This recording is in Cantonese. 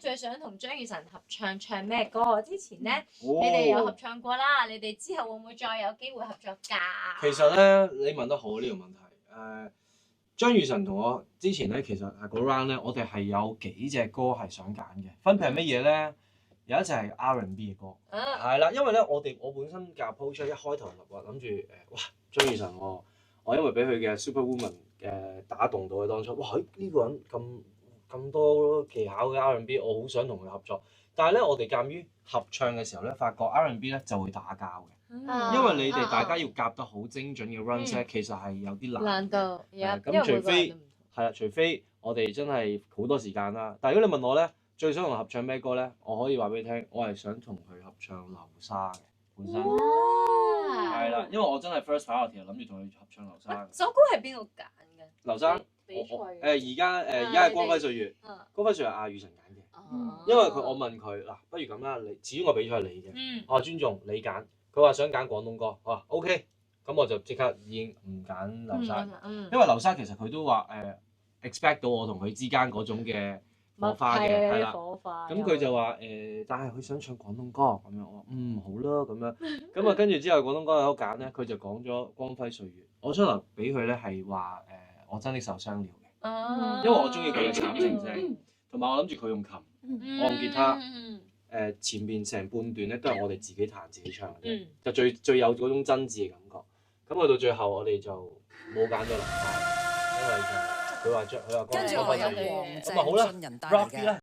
最想同張雨晨合唱咩歌？之前咧，你哋有合唱過啦，你哋之後會唔會再有機會合作㗎？其實咧，你問得好呢個問題。張雨晨同我之前咧，其實係個 round 咧，我哋係有幾隻歌係想揀嘅，分別係乜嘢咧？有一隻係 R&B 嘅歌，係啦，因為咧我本身夾 approach 一開頭話諗住哇張雨晨我因為俾佢嘅 Superwoman 打動到佢當初，哇呢個人咁多技巧嘅 R&B， 我好想同佢合作。但係咧，我哋鑑於合唱嘅時候咧，發覺 R&B 咧就會打交嘅，因為你哋大家要夾得好精準嘅 runs 咧，其實係有啲難度。咁除非我哋真係好多時間啦。但係如果你問我咧，最想同佢合唱咩歌咧？我可以話俾你聽，我係想同佢合唱流沙嘅本身。係啦，因為我真係 first priority 諗住同佢合唱流沙。首歌係邊個揀嘅？流沙比賽而家係光輝歲月，光輝歲月係阿雨晨揀嘅，因為我問佢嗱，不如咁啦，你始終個比賽係你嘅，我話尊重你揀，佢話想揀廣東歌，我話 OK，咁我就即刻已經唔揀流沙，因為流沙其實佢都話expect 到我同佢之間嗰種嘅火花嘅，係啦，咁佢就話但係佢想唱廣東歌咁樣，我話好啦咁樣，咁啊跟住之後廣東歌有得揀咧，佢就講咗光輝歲月，我出嚟俾佢咧係話我真的受傷了嘅，因為我中意佢嘅慘情聲，同埋我諗住佢用琴，我用吉他，前面成半段咧都係我哋自己彈自己唱嘅，就最有嗰種真摯嘅感覺。咁去到最後我哋就冇揀咗流沙，因為佢話佢話光輝歲月，咁啊好啦 ，Rocky 啦。